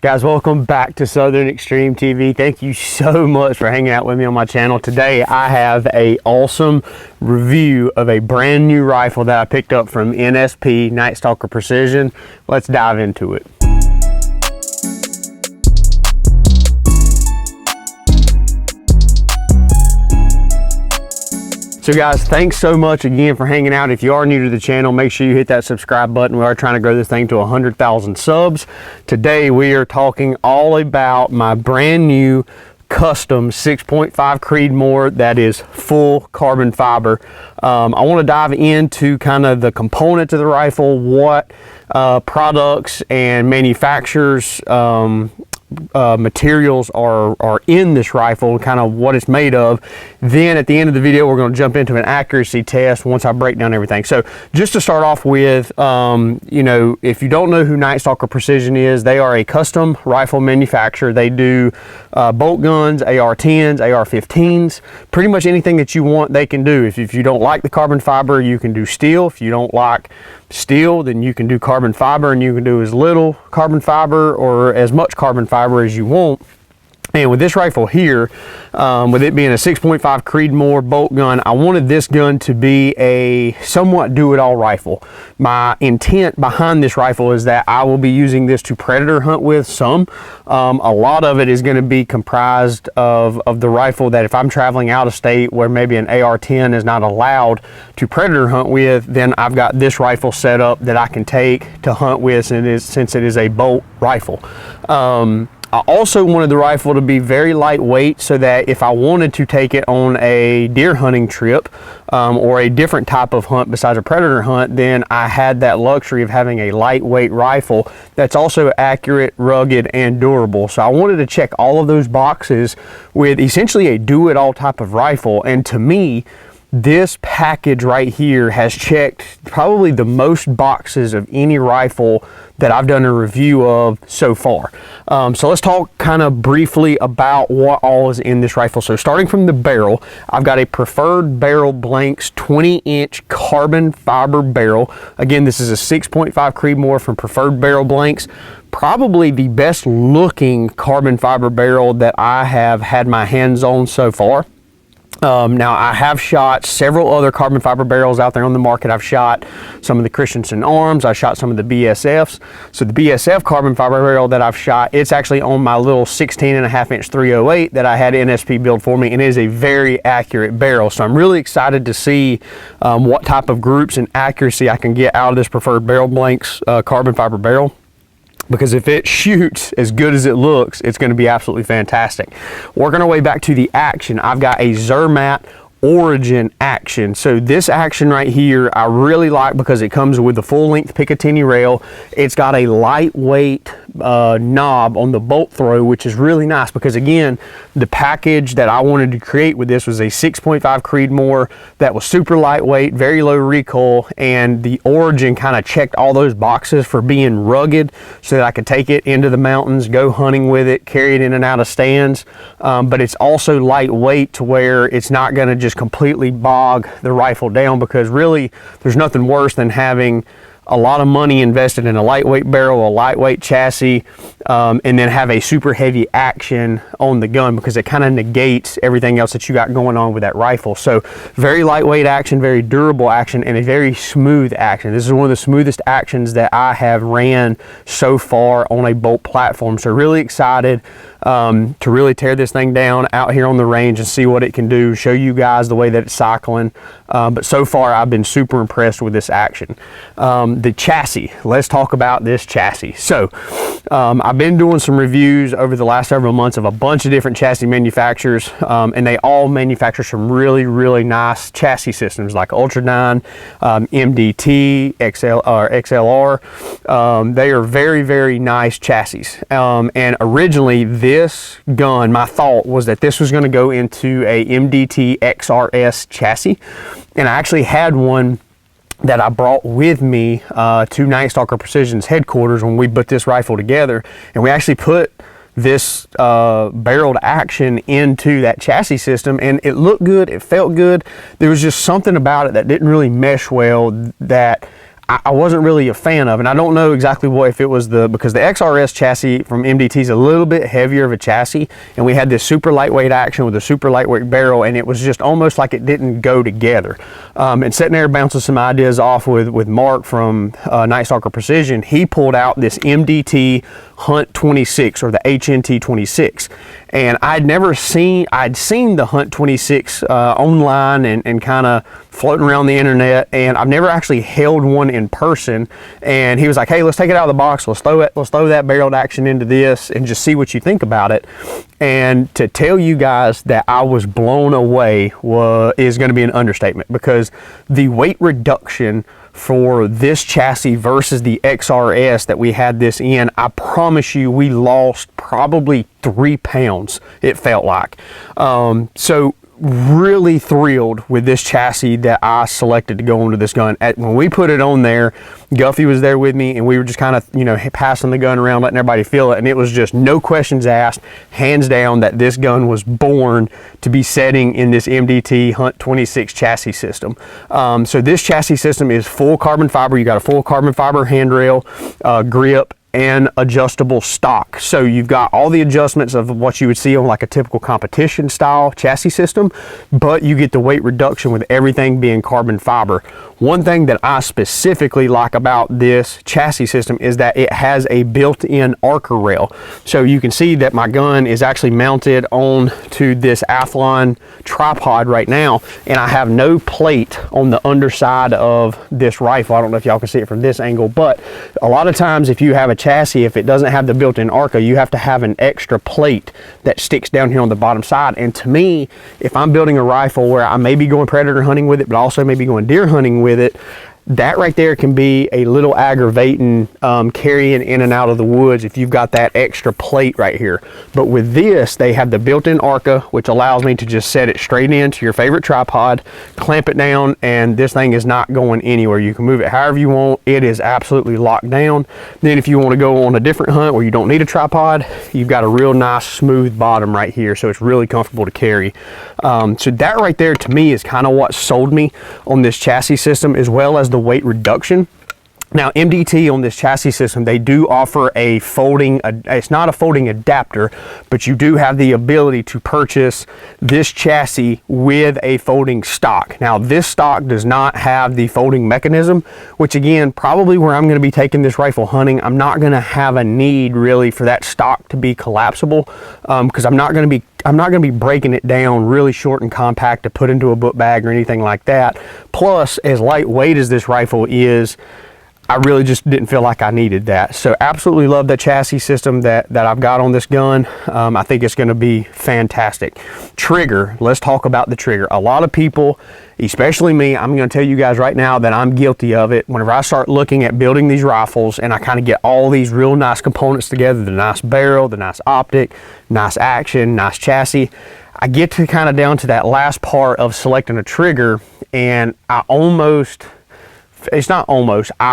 Guys, welcome back to Southern Extreme TV. Thank you so much for hanging out with me on my channel. Today I have an awesome review of a brand new rifle that I picked up from NSP, Night Stalker Precision. Let's dive into it. So guys, thanks so much again for hanging out. If you are new to the channel, make sure you hit that subscribe button. We are trying to grow this thing to 100,000 subs. Today we are talking all about my brand new custom 6.5 Creedmoor that is full carbon fiber. I want to dive into kind of the components of the rifle, what products and manufacturers materials are in this rifle, kind of what it's made of. Then at the end of the video, we're going to jump into an accuracy test once I break down everything. So just to start off with, you know, if you don't know who Night Stalker Precision is, they are a custom rifle manufacturer. They do bolt guns, AR-10s, AR-15s, pretty much anything that you want they can do. If you don't like the carbon fiber, you can do steel. If you don't like steel, then you can do carbon fiber, and you can do as little carbon fiber or as much carbon fiber as you want. And with this rifle here, with it being a 6.5 Creedmoor bolt gun, I wanted this gun to be a somewhat do-it-all rifle. My intent behind this rifle is that I will be using this to predator hunt with some. A lot of it is going to be comprised of the rifle that if I'm traveling out of state where maybe an AR-10 is not allowed to predator hunt with, then I've got this rifle set up that I can take to hunt with since it is a bolt rifle. I also wanted the rifle to be very lightweight so that if I wanted to take it on a deer hunting trip or a different type of hunt besides a predator hunt, then I had that luxury of having a lightweight rifle that's also accurate, rugged, and durable. So I wanted to check all of those boxes with essentially a do-it-all type of rifle. And to me, this package right here has checked probably the most boxes of any rifle that I've done a review of so far. So let's talk kind of briefly about what all is in this rifle. So starting from the barrel, I've got a Preferred Barrel Blanks 20-inch carbon fiber barrel. Again, this is a 6.5 Creedmoor from Preferred Barrel Blanks. Probably the best looking carbon fiber barrel that I have had my hands on so far. Now I have shot several other carbon fiber barrels out there on the market. I've shot some of the Christensen Arms. I shot some of the BSFs. So the BSF carbon fiber barrel that I've shot, it's actually on my little 16.5-inch 308 that I had NSP build for me, and it is a very accurate barrel. So I'm really excited to see what type of groups and accuracy I can get out of this Preferred Barrel Blanks carbon fiber barrel. Because if it shoots as good as it looks, it's going to be absolutely fantastic. Working our way back to the action, I've got a Zermatt Origin action. So this action right here I really like because it comes with the full length Picatinny rail. It's got a lightweight knob on the bolt throw, which is really nice because again, the package that I wanted to create with this was a 6.5 Creedmoor that was super lightweight, very low recoil, and the Origin kind of checked all those boxes for being rugged so that I could take it into the mountains, go hunting with it, carry it in and out of stands, but it's also lightweight to where it's not going to just completely bog the rifle down, because really there's nothing worse than having a lot of money invested in a lightweight barrel, a lightweight chassis, and then have a super heavy action on the gun, because it kind of negates everything else that you got going on with that rifle. So very lightweight action, very durable action, and a very smooth action. This is one of the smoothest actions that I have ran so far on a bolt platform. So really excited to really tear this thing down out here on the range and see what it can do, show you guys the way that it's cycling. But so far I've been super impressed with this action. The chassis, let's talk about this chassis. So I've been doing some reviews over the last several months of a bunch of different chassis manufacturers, and they all manufacture some really nice chassis systems like Ultradyne, MDT, XLR. They are very nice chassis. And originally this gun, my thought was that this was going to go into a MDT XRS chassis, and I actually had one that I brought with me to Night Stalker Precision's headquarters when we put this rifle together, and we actually put this barreled action into that chassis system, and it looked good, it felt good. There was just something about it that didn't really mesh well, that I wasn't really a fan of, and I don't know exactly what, if it was because the XRS chassis from MDT is a little bit heavier of a chassis, and we had this super lightweight action with a super lightweight barrel, and it was just almost like it didn't go together. And sitting there bouncing some ideas off with Mark from Night Stalker Precision, he pulled out this MDT Hunt 26, or the HNT 26, and I'd seen the Hunt 26 online and kind of floating around the internet, and I've never actually held one in person. And he was like, hey, let's take it out of the box, let's throw that barreled action into this and just see what you think about it. And to tell you guys that I was blown away is going to be an understatement, because the weight reduction for this chassis versus the XRS that we had this in, I promise you we lost probably 3 pounds, it felt like. So really thrilled with this chassis that I selected to go into this gun. When we put it on there, Guffey was there with me, and we were just kind of, passing the gun around, letting everybody feel it, and it was just no questions asked, hands down, that this gun was born to be setting in this MDT Hunt 26 chassis system. So this chassis system is full carbon fiber. You got a full carbon fiber handrail, grip, and adjustable stock. So you've got all the adjustments of what you would see on like a typical competition style chassis system, but you get the weight reduction with everything being carbon fiber. One thing that I specifically like about this chassis system is that it has a built-in Arca rail. So you can see that my gun is actually mounted on to this Athlon tripod right now, and I have no plate on the underside of this rifle. I don't know if y'all can see it from this angle, but a lot of times if you have a chassis, if it doesn't have the built-in Arca, you have to have an extra plate that sticks down here on the bottom side. And to me, if I'm building a rifle where I may be going predator hunting with it, but also maybe going deer hunting with it, that right there can be a little aggravating carrying in and out of the woods if you've got that extra plate right here. But with this, they have the built-in Arca, which allows me to just set it straight into your favorite tripod, clamp it down, and this thing is not going anywhere. You can move it however you want. It is absolutely locked down. Then if you want to go on a different hunt where you don't need a tripod, you've got a real nice smooth bottom right here, so it's really comfortable to carry. So that right there to me is kind of what sold me on this chassis system, as well as the weight reduction. Now MDT on this chassis system, they do offer a folding, it's not a folding adapter, but you do have the ability to purchase this chassis with a folding stock. Now this stock does not have the folding mechanism, which again, probably where I'm going to be taking this rifle hunting, I'm not going to have a need really for that stock to be collapsible, because I'm not going to be breaking it down really short and compact to put into a book bag or anything like that. Plus, as lightweight as this rifle is, I really just didn't feel like I needed that. So absolutely love the chassis system that I've got on this gun. I think it's going to be fantastic. Trigger, let's talk about the trigger. A lot of people, especially me, I'm going to tell you guys right now that I'm guilty of it. Whenever I start looking at building these rifles and I kind of get all these real nice components together, the nice barrel, the nice optic, nice action, nice chassis, I get to kind of down to that last part of selecting a trigger, and I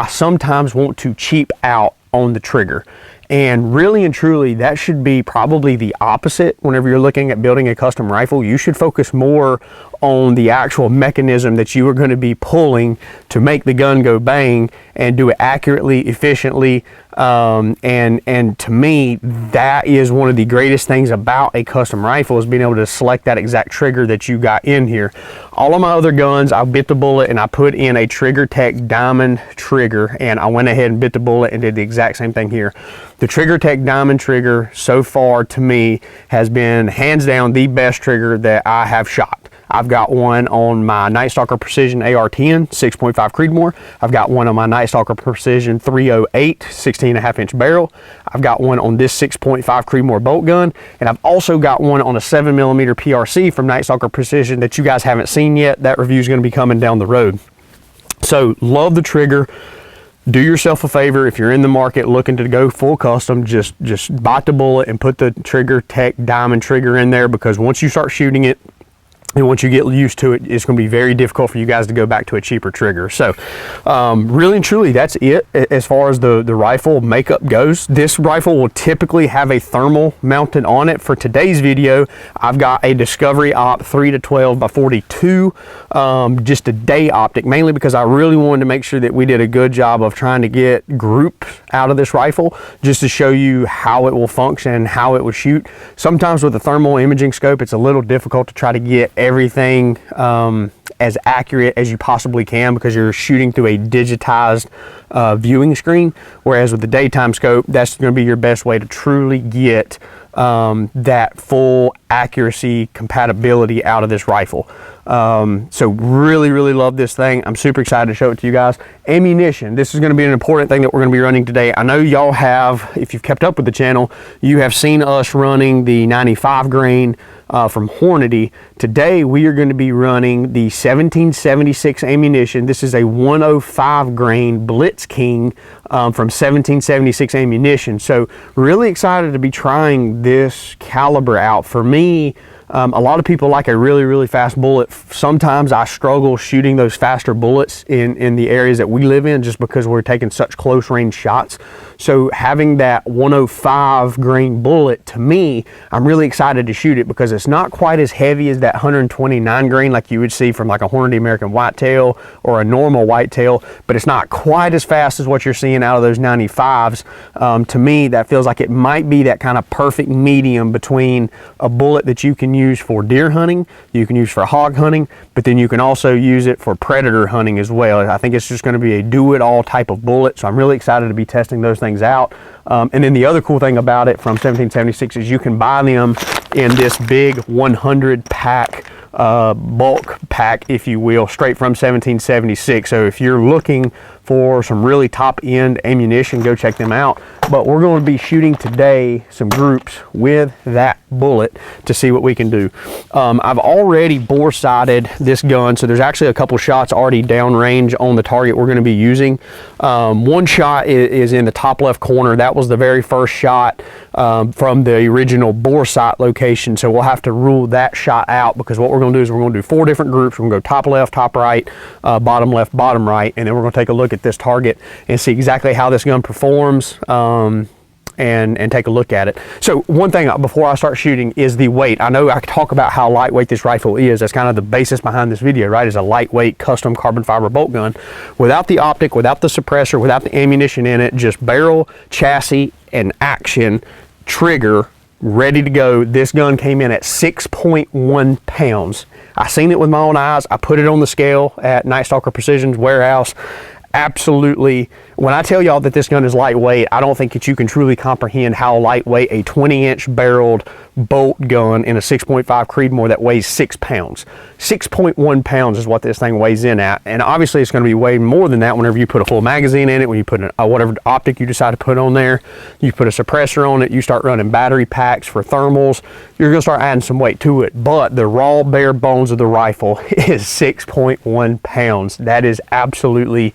sometimes want to cheap out on the trigger. And really and truly, that should be probably the opposite. Whenever you're looking at building a custom rifle, you should focus more on the actual mechanism that you are going to be pulling to make the gun go bang and do it accurately, efficiently. And to me, that is one of the greatest things about a custom rifle, is being able to select that exact trigger that you got in here. All of my other guns, I bit the bullet and I put in a Trigger Tech Diamond trigger, and I went ahead and bit the bullet and did the exact same thing here. The Trigger Tech Diamond trigger so far to me has been hands down the best trigger that I have shot. I've got one on my Night Stalker Precision AR-10 6.5 Creedmoor. I've got one on my Night Stalker Precision 308 16.5 inch barrel. I've got one on this 6.5 Creedmoor bolt gun, and I've also got one on a 7mm PRC from Night Stalker Precision that you guys haven't seen yet. That review is going to be coming down the road. So love the trigger. Do yourself a favor, if you're in the market looking to go full custom, just bite the bullet and put the Trigger Tech Diamond trigger in there, because once you start shooting it, And once you get used to it, it's going to be very difficult for you guys to go back to a cheaper trigger. So really and truly, that's it as far as the rifle makeup goes. This rifle will typically have a thermal mounted on it. For today's video, I've got a Discovery Op 3-12 by 42, just a day optic, mainly because I really wanted to make sure that we did a good job of trying to get group out of this rifle, just to show you how it will function and how it will shoot. Sometimes with a thermal imaging scope, it's a little difficult to try to get everything as accurate as you possibly can, because you're shooting through a digitized viewing screen, whereas with the daytime scope, that's going to be your best way to truly get that full accuracy compatibility out of this rifle. So really love this thing. I'm super excited to show it to you guys. Ammunition, this is going to be an important thing that we're going to be running today. I know y'all have, if you've kept up with the channel, you have seen us running the 95 grain from Hornady. Today we are going to be running the 1776 ammunition. This is a 105 grain Blitz King from 1776 ammunition. So really excited to be trying this caliber out. For me, a lot of people like a really fast bullet. Sometimes I struggle shooting those faster bullets in the areas that we live in, just because we're taking such close range shots. So having that 105 grain bullet, to me, I'm really excited to shoot it, because it's not quite as heavy as that 129 grain like you would see from like a Hornady American whitetail or a normal whitetail, but it's not quite as fast as what you're seeing out of those 95s. To me, that feels like it might be that kind of perfect medium between a bullet that you can use for deer hunting, you can use for hog hunting, but then you can also use it for predator hunting as well. I think it's just going to be a do-it-all type of bullet, so I'm really excited to be testing those things out. And then the other cool thing about it from 1776 is you can buy them in this big 100 pack bulk pack, if you will, straight from 1776. So if you're looking for some really top end ammunition, go check them out. But we're going to be shooting today some groups with that bullet to see what we can do. I've already bore sighted this gun, so there's actually a couple shots already downrange on the target we're going to be using. One shot is in the top left corner. That was the very first shot from the original bore sight location, so we'll have to rule that shot out, because what we're going to do is we're going to do 4 different groups. We're going to go top left, top right, bottom left, bottom right, and then we're going to take a look at this target and see exactly how this gun performs, and take a look at it. So one thing before I start shooting is the weight. I know I talk about how lightweight this rifle is. That's kind of the basis behind this video, right? It's a lightweight custom carbon fiber bolt gun without the optic, without the suppressor, without the ammunition in it, just barrel, chassis, and action, trigger, ready to go. This gun came in at 6.1 pounds. I seen it with my own eyes. I put it on the scale at Night Stalker Precision's warehouse. Absolutely, when I tell y'all that this gun is lightweight, I don't think that you can truly comprehend how lightweight a 20-inch barreled bolt gun in a 6.5 Creedmoor that weighs 6 pounds. 6.1 pounds is what this thing weighs in at, and obviously it's going to be way more than that whenever you put a full magazine in it, when you put whatever optic you decide to put on there, you put a suppressor on it, you start running battery packs for thermals, you're going to start adding some weight to it. But the raw bare bones of the rifle is 6.1 pounds. That is absolutely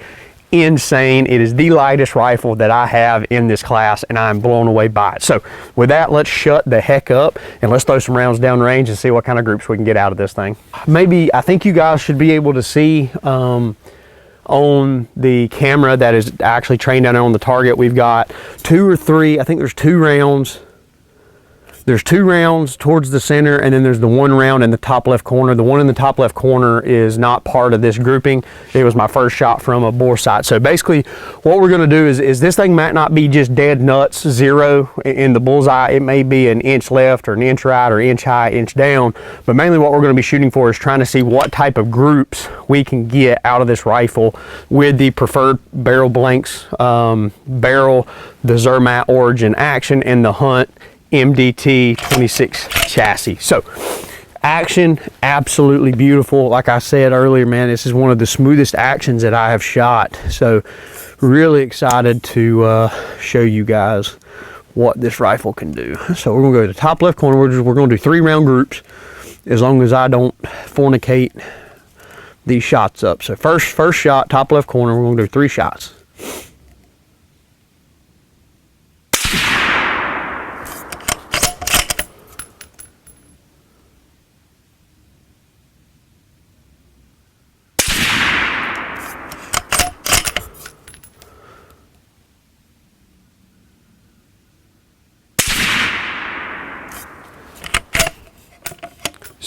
insane. It is the lightest rifle that I have in this class, and I'm blown away by it. So with that, let's shut the heck up and let's throw some rounds down range and see what kind of groups we can get out of this thing. Maybe, I think you guys should be able to see on the camera that is actually trained down there on the target, we've got 2 or 3, I think there's 2 rounds. There's 2 rounds towards the center, and then there's the 1 round in the top left corner. The one in the top left corner is not part of this grouping. It was my first shot from a bore sight. So basically what we're going to do is this thing might not be just dead nuts 0 in the bullseye. It may be an inch left or an inch right or inch high, inch down. But mainly what we're going to be shooting for is trying to see what type of groups we can get out of this rifle with the preferred barrel blanks, barrel, the Zermatt Origin action, and the Hunt MDT 26 chassis. So action, absolutely beautiful. Like I said earlier, man, this is one of the smoothest actions that I have shot. So really excited to show you guys what this rifle can do. So we're gonna go to the top left corner. We're gonna do 3 round groups, as long as I don't fornicate these shots up. So first shot, top left corner, we're gonna do 3 shots.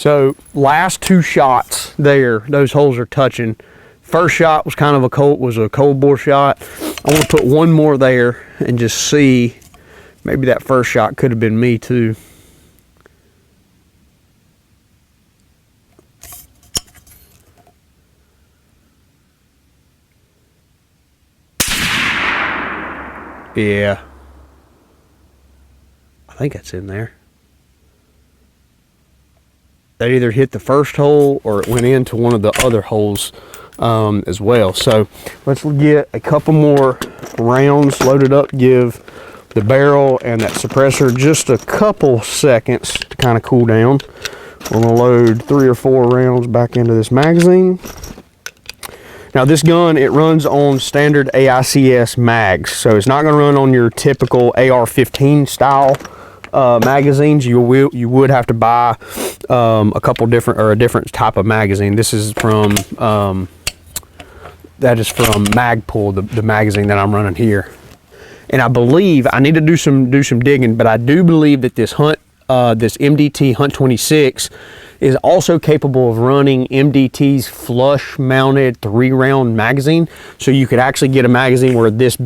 So last two shots there, those holes are touching. First shot was kind of a cold bore shot. I want to put one more there and just see. Maybe that first shot could have been me too. Yeah. I think that's in there. That either hit the first hole or it went into one of the other holes as well. So let's get a couple more rounds loaded up, give the barrel and that suppressor just a couple seconds to kind of cool down. We're gonna load 3 or 4 rounds back into this magazine. Now this gun, it runs on standard AICS mags, so it's not gonna run on your typical AR-15 style magazines. You would have to buy a couple different, or a different type of magazine. This is from that is from Magpul, the magazine that I'm running here. And I believe I need to do some digging, but I do believe that this this MDT Hunt 26 is also capable of running MDT's flush mounted 3-round magazine. So you could actually get a magazine where this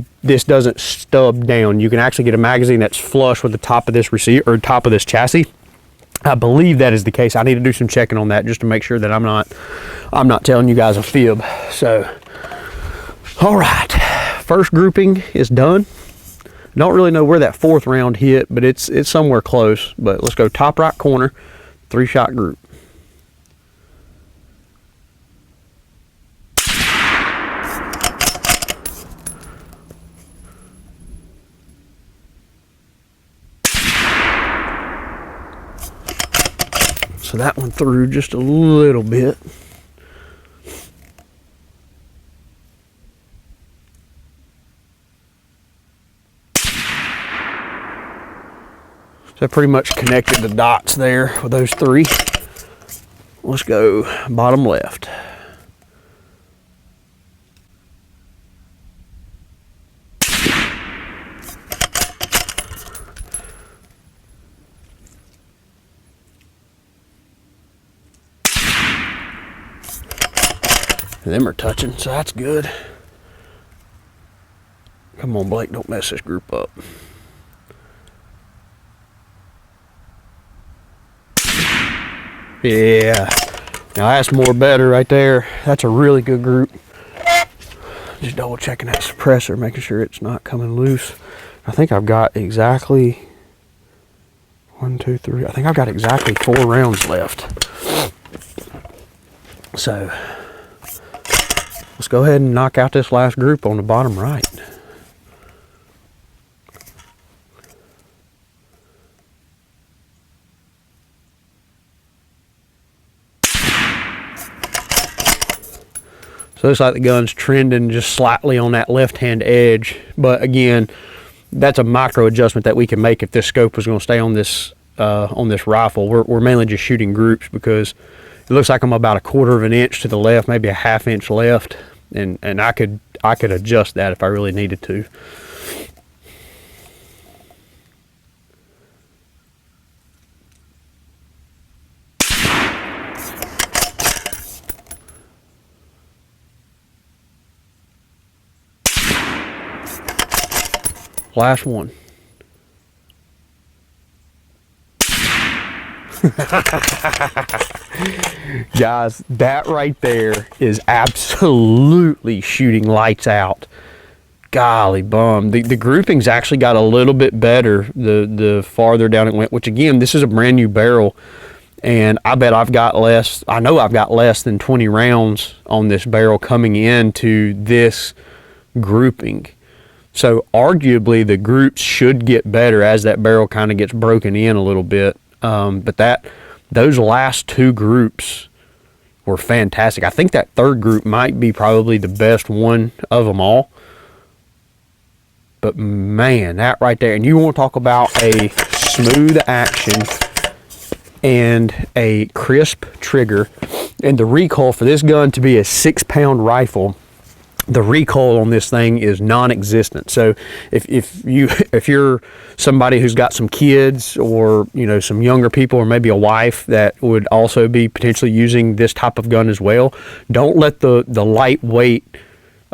doesn't stub down. You can actually get a magazine that's flush with the top of this receiver, or top of this chassis. I believe that is the case. I need to do some checking on that just to make sure that I'm not telling you guys a fib. So, all right, first grouping is done. Don't really know where that 4th round hit, but it's somewhere close. But let's go top right corner, 3-shot group. So that one through just a little bit. So I pretty much connected the dots there with those 3. Let's go bottom left. Them are touching, so that's good. Come on, Blake, don't mess this group up. Yeah, now that's more better right there. That's a really good group. Just double checking that suppressor, making sure it's not coming loose. I think I've got exactly 1, 2, 3. I think I've got exactly 4 rounds left. So let's go ahead and knock out this last group on the bottom right. So it looks like the gun's trending just slightly on that left-hand edge. But again, that's a micro adjustment that we can make if this scope was going to stay on this rifle. We're mainly just shooting groups because it looks like I'm about 1/4 of an inch to the left, maybe a 1/2 inch left, and I could adjust that if I really needed to. Last one. Guys, that right there is absolutely shooting lights out. Golly bum. The groupings actually got a little bit better the farther down it went, which again, this is a brand new barrel, and I bet I've got less, I know I've got less than 20 rounds on this barrel coming into this grouping. So arguably the groups should get better as that barrel kind of gets broken in a little bit. But those last 2 groups were fantastic. I think that 3rd group might be probably the best one of them all. But man, that right there, and you want to talk about a smooth action and a crisp trigger, and the recoil for this gun to be a 6-pound rifle the recoil on this thing is non-existent. So if you're somebody who's got some kids, or you know, some younger people, or maybe a wife that would also be potentially using this type of gun as well, don't let the lightweight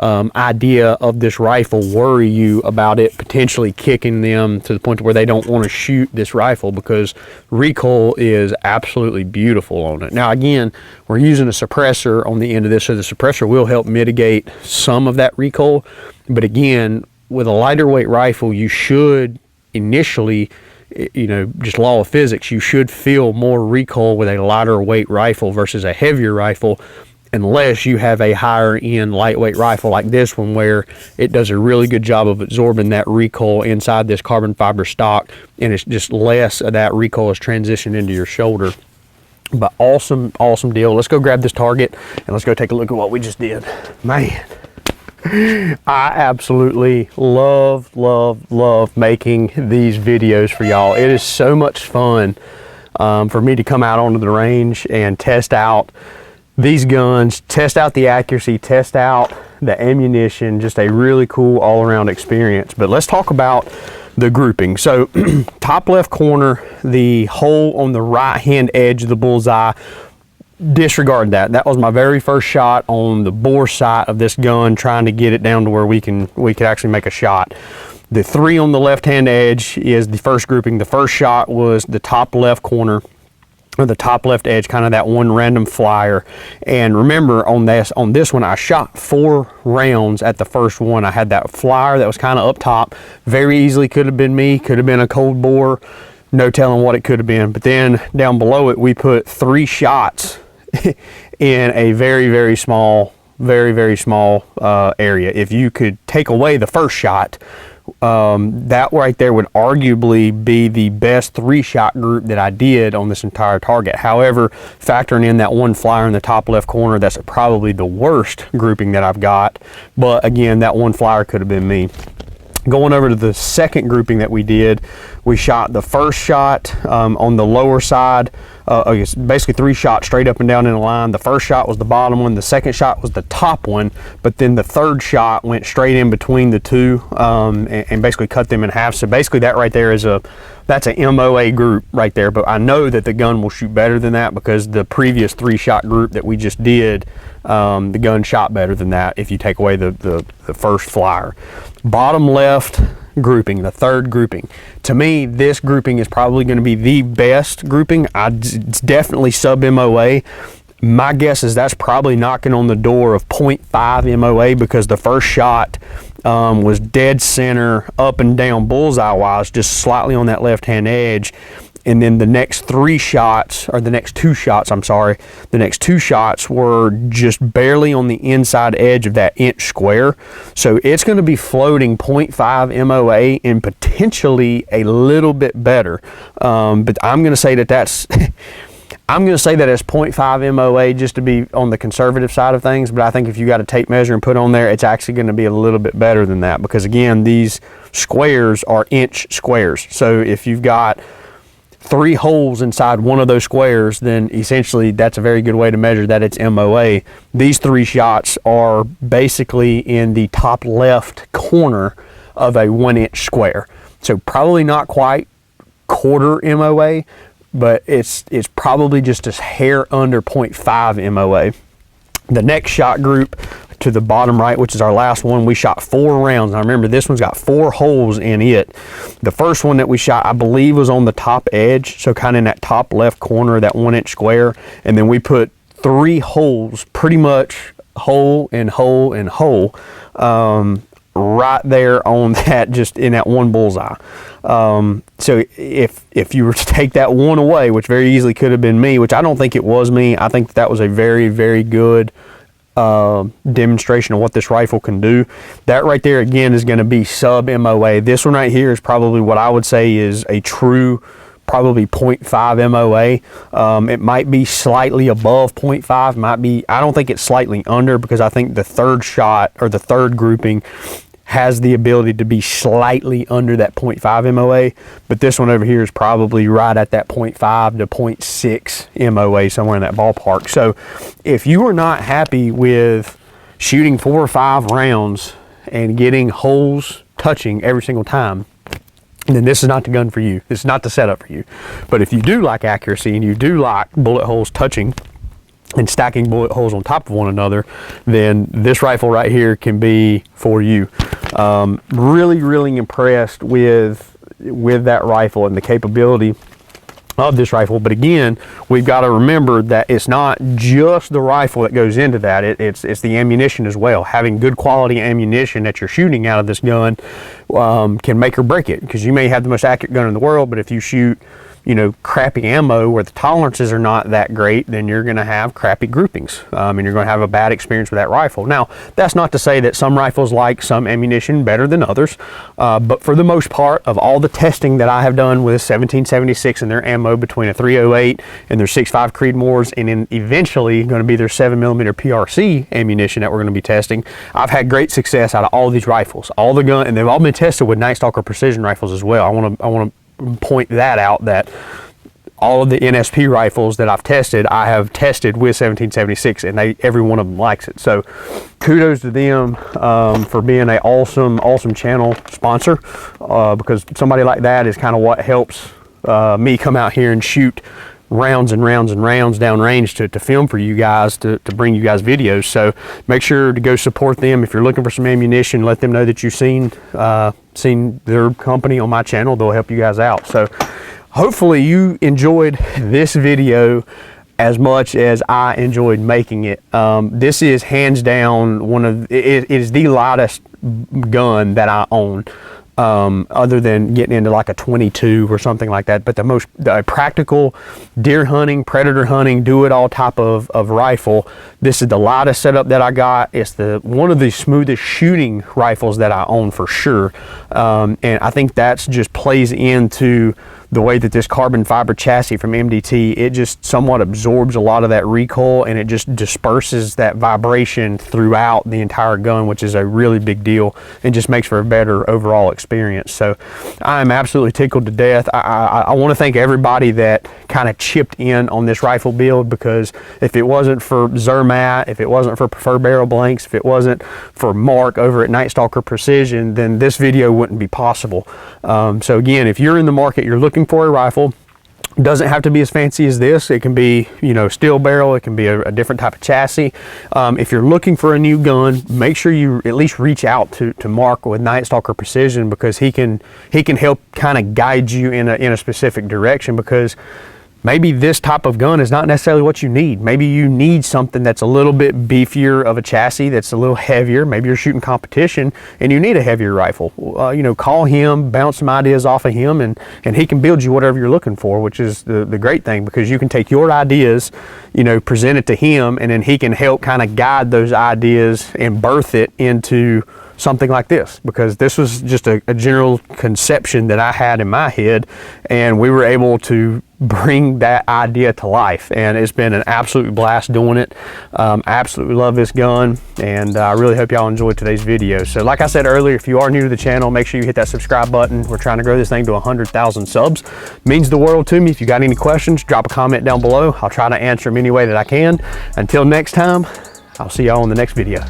idea of this rifle worry you about it potentially kicking them to the point where they don't want to shoot this rifle, because recoil is absolutely beautiful on it. Now again, we're using a suppressor on the end of this, so the suppressor will help mitigate some of that recoil. But again, with a lighter weight rifle, you should initially, you know, just law of physics, you should feel more recoil with a lighter weight rifle versus a heavier rifle, unless you have a higher end lightweight rifle like this one, where it does a really good job of absorbing that recoil inside this carbon fiber stock, and it's just less of that recoil is transitioned into your shoulder. But awesome deal. Let's go grab this target and let's go take a look at what we just did. Man, I absolutely love making these videos for y'all. It is so much fun for me to come out onto the range and test out these guns, test out the accuracy, test out the ammunition. Just a really cool all-around experience. But let's talk about the grouping. So top left corner, the hole on the right hand edge of the bullseye, disregard that. That was my very first shot on the bore sight of this gun, trying to get it down to where we could actually make a shot. The 3 on the left hand edge is the first grouping. The first shot was the top left corner, or the top left edge, kind of that one random flyer. And remember, on this one, I shot 4 rounds at the first one. I had that flyer that was kind of up top. Very easily could have been me, could have been a cold bore, no telling what it could have been. But then down below it, we put 3 shots in a very small area. If you could take away the first shot, that right there would arguably be the best 3-shot group that I did on this entire target. However, factoring in that one flyer in the top left corner, that's probably the worst grouping that I've got. But again, that one flyer could have been me. Going over to the second grouping that we did, we shot the first shot on the lower side. Basically 3 shots straight up and down in a line. The first shot was the bottom one, the second shot was the top one, but then the third shot went straight in between the two, and basically cut them in half. So basically that right there is that's a MOA group right there. But I know that the gun will shoot better than that, because the previous 3-shot group that we just did, the gun shot better than that if you take away the first flyer. Bottom left grouping, the third grouping. To me, this grouping is probably going to be the best grouping. It's definitely sub MOA. My guess is that's probably knocking on the door of 0.5 MOA, because the first shot was dead center, up and down bullseye wise, just slightly on that left hand edge. And then the next 3 shots, or the next 2 shots, I'm sorry, the next 2 shots were just barely on the inside edge of that inch square. So it's going to be floating 0.5 MOA and potentially a little bit better. But I'm going to say that that's I'm going to say that it's 0.5 MOA just to be on the conservative side of things. But I think if you got a tape measure and put on there, it's actually going to be a little bit better than that, because again, these squares are inch squares. So if you've got 3 holes inside one of those squares, then essentially that's a very good way to measure that it's MOA. These 3 shots are basically in the top left corner of a 1-inch square. So probably not quite quarter MOA, but it's probably just a hair under 0.5 MOA. The next shot group to the bottom right, which is our last one, we shot 4 rounds. Now remember, this one's got 4 holes in it. The first one that we shot, I believe, was on the top edge, so kind of in that top left corner of that 1-inch square. And then we put 3 holes, pretty much hole and hole and hole, right there on that, just in that one bullseye. So if you were to take that one away, which very easily could have been me, which I don't think it was me, I think that was a very good demonstration of what this rifle can do. That right there again is going to be sub MOA. This one right here is probably what I would say is a true probably 0.5 MOA. It might be slightly above 0.5, might be, I don't think it's slightly under, because I think the third shot, or the third grouping, has the ability to be slightly under that 0.5 MOA, but this one over here is probably right at that 0.5 to 0.6 MOA, somewhere in that ballpark. So if you are not happy with shooting 4 or 5 rounds and getting holes touching every single time, then this is not the gun for you. This is not the setup for you. But if you do like accuracy and you do like bullet holes touching and stacking bullet holes on top of one another, then this rifle right here can be for you. Really impressed with that rifle and the capability of this rifle. But again, we've got to remember that it's not just the rifle that goes into that. It's the ammunition as well. Having good quality ammunition that you're shooting out of this gun can make or break it, because you may have the most accurate gun in the world, but if you shoot, you know, crappy ammo where the tolerances are not that great, then you're going to have crappy groupings, and you're going to have a bad experience with that rifle. Now, that's not to say that some rifles like some ammunition better than others, but for the most part, of all the testing that I have done with 1776 and their ammo between a 308 and their 6.5 Creedmoors, and then eventually going to be their 7mm PRC ammunition that we're going to be testing, I've had great success out of all these rifles, all the gun, and they've all been tested with Night Stalker precision rifles as well. I want to point that out, that all of the NSP rifles that I've tested, I have tested with 1776, and every one of them likes it. So kudos to them for being an awesome channel sponsor, because somebody like that is kind of what helps me come out here and shoot rounds and rounds and rounds down range to film for you guys, to bring you guys videos. So make sure to go support them. If you're looking for some ammunition, let them know that you've seen their company on my channel. They'll help you guys out. So hopefully you enjoyed this video as much as I enjoyed making it. This is hands down it is the lightest gun that I own, other than getting into like a 22 or something like that. But the practical deer hunting, predator hunting, do it all type of rifle, this is the lightest setup that I got. It's one of the smoothest shooting rifles that I own for sure, and I think that's just plays into the way that this carbon fiber chassis from MDT, it just somewhat absorbs a lot of that recoil, and it just disperses that vibration throughout the entire gun, which is a really big deal, and just makes for a better overall experience. So I'm absolutely tickled to death. I want to thank everybody that kind of chipped in on this rifle build, because if it wasn't for Zermatt, if it wasn't for Preferred Barrel Blanks, if it wasn't for Mark over at Night Stalker Precision, then this video wouldn't be possible. So again, if you're in the market, you're looking for a rifle, doesn't have to be as fancy as this. It can be, you know, steel barrel. It can be a different type of chassis. If you're looking for a new gun, make sure you at least reach out to Mark with Night Stalker Precision, because he can help kind of guide you in a specific direction, because maybe this type of gun is not necessarily what you need. Maybe you need something that's a little bit beefier of a chassis, that's a little heavier. Maybe you're shooting competition and you need a heavier rifle. You know, call him, bounce some ideas off of him, and he can build you whatever you're looking for, which is the great thing, because you can take your ideas, you know, present it to him, and then he can help kind of guide those ideas and birth it into something like this, because this was just a general conception that I had in my head, and we were able to bring that idea to life, and it's been an absolute blast doing it. Absolutely love this gun, and I really hope y'all enjoyed today's video. So like I said earlier, if you are new to the channel, make sure you hit that subscribe button. We're trying to grow this thing to 100,000 subs. Means the world to me. If you got any questions, drop a comment down below. I'll try to answer them any way that I can. Until next time, I'll see y'all in the next video.